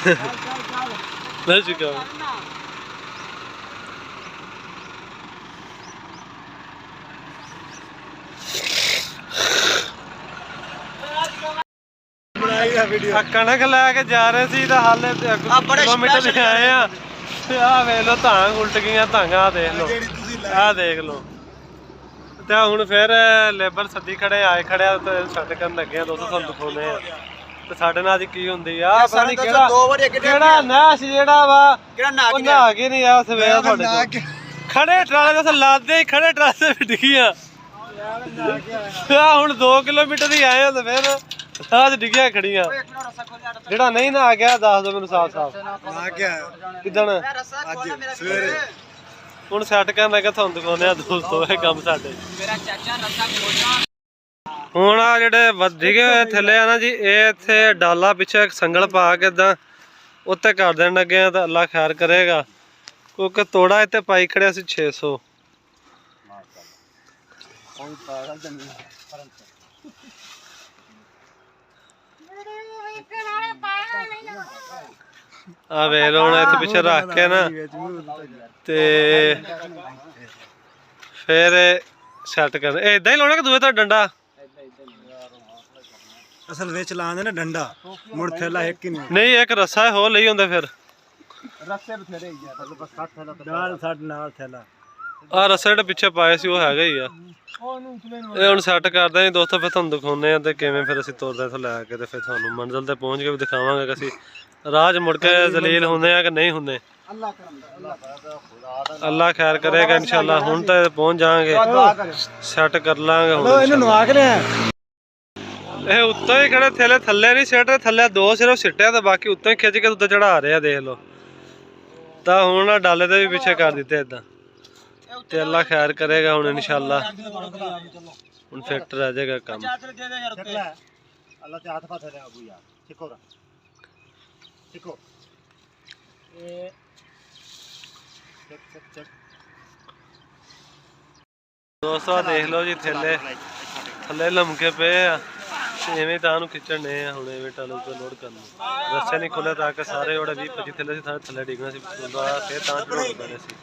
let's go। कणक लैके जा रहे सी हाले किलोमीटर से आए हैं। आ वेख लो धांग उल्ट गई, धांग आ देख लो, आ देख लो। तो हुण फिर लेबर सद्दी खड़े आए खड़े छट कर लगे दोस्तों, तुहानूं दिखाउने आ ते साडे नाल की हुंदी आ। पता नहीं किहड़ा नैश जिहड़ा वा नहा के नहीं आया सवेरे तुहाडे खड़े ट्राले तुस लादे ही खड़े ट्राले भी डिग्गियां। हुण 2 किलोमीटर ही आए तो फिर राह डिग्गियां खड़ियां। जेड़ा नहीं नहा गया दस दो मैनूं साफ साफ किदण हुण सैट करन लगे तुहानूं दिखाउने आ दोस्तों ये काम साडे। हुण आ जेह्ड़े डिगे होए थल्ले आ ना जी, ये इत्थे डाला पिछे एक संगल पा के इदां उत्ते कर देन लगे तो अल्लाह खैर करेगा, क्योंकि तोड़ा इत्ते पाई खड़े असीं 600। आ वेख लो हुण इत्थे पिछे रख के ना ते फिर सैट करना। इदां ही लाउणा कि दूए तो डंडा असल विच लांदे ना डंडा मुड़ थैला एक ही नहीं एक रस्सा हो लई हुंदे फिर रस्से बथेरे ही नाल साड नाल थैला आ रस्से जेह्ड़े पिछे पाए सी वो हैगा ही आ। ये हुण सैट करदे जी दोस्तों, फिर तुहानूं दिखाउने आ ते किवें फिर असीं तुरदे इत्थों लैके ते फिर तुहानूं मंजिल ते पहुंच के भी दिखावांगे कि असीं राह च मुड़ के जलील हुंदे आ कि नहीं हुंदे। अल्लाह खैर करेगा इंशाअल्लाह। हुण तो पहुंच जाएंगे, सैट कर लांगे। ये उत्तों ही खड़े थैले थल्ले नहीं सिट रहे, थल्ले दो सिर्फ सिट्टे तो बाकी उत्तों ही खिंच के उत्ते चढ़ा रहे हैं देख लो। तो हुण डाले ते भी पिछे कर दिते इदां ते अल्लाह खैर करेगा हुण इंशाअल्लाह। हुण फिट रह जाएगा काम। दोस्तों देख लो जी थैले थल्ले लमके पे इवें तां खिंचण डे आ। हुण इवें टालू पे लोड करना, रस्से नहीं खुले ताकि सारे जोड़े 20-25 थैले सी सारे थल्ले डिगना सी, फिर तां चढ़ाउणे पैणे सी।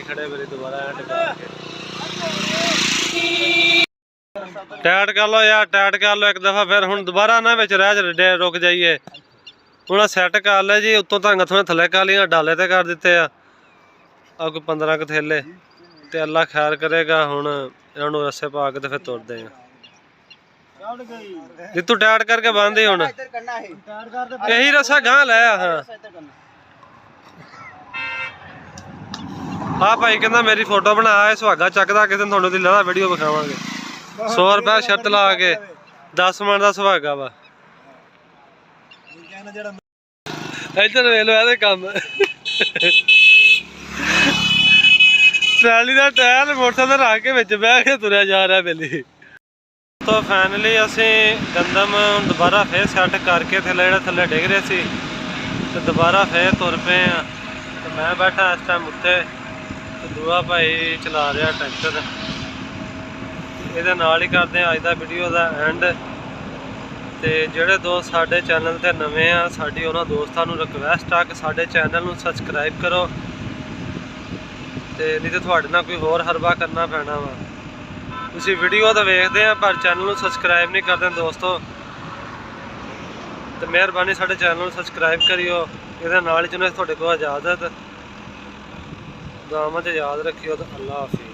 खड़े मेरे दोबारा टाइट कर लो यार, टाइट कर लो एक दफा, फिर हुण दोबारा ना विच रह रुक जाइए। हुण सैट कर ले जी, उत्तों धांगा थोड़े थल्ले कर लिया, डाले ते कर दिते आ कोई 15 क थैले ते अल्लाह खैर करेगा। हुण इन्हां नूं रस्से पा के ते फिर तुरदे आ। जितू टाइट करके बंद ही हुण यही रस्सा गांह लै आ। हाँ भाई कहना मेरी फोटो बना सुहागा चकदा किस दिन थोड़ी लीला वीडियो विखावांगे। 100 रुपया शर्त ला के 10 मन का सुहागा वा। इधर वेख लो ये काम ट्राली का टायर मोटरसाइकिल रख के विच बह के तुरया जा रहा बेली। तो फाइनली असी गंदम दोबारा फिर सैट करके थल्ले जो थल्ले डिग रहे सी तो दोबारा फिर तुर पे आ। तो मैं बैठा इस टाइम उत्ते तो दूआ भाई चला रहा ट्रैक्टर। ये नाल ही करते हैं अज का वीडियो का एंड। तो जोड़े दोस्त साडे चैनल ते नवे आ, साडी उन्हां दोस्तां नूं रिक्वेस्ट आ कि साडे चैनल नूं सबसक्राइब करो, तो नहीं तो तुहाडे नाल कोई होर हरबा करना पैना वा। तुसीं वीडियो तो वेखदे आ पर चैनल नूं सबसक्राइब नहीं करते दोस्तों, तो मेहरबानी साडे चैनल नूं सबसक्राइब करियो। इहदे नाल ही तुहाडे कोल इजाजत, दुआवां च याद रखियो। तो अल्लाह हाफिज़।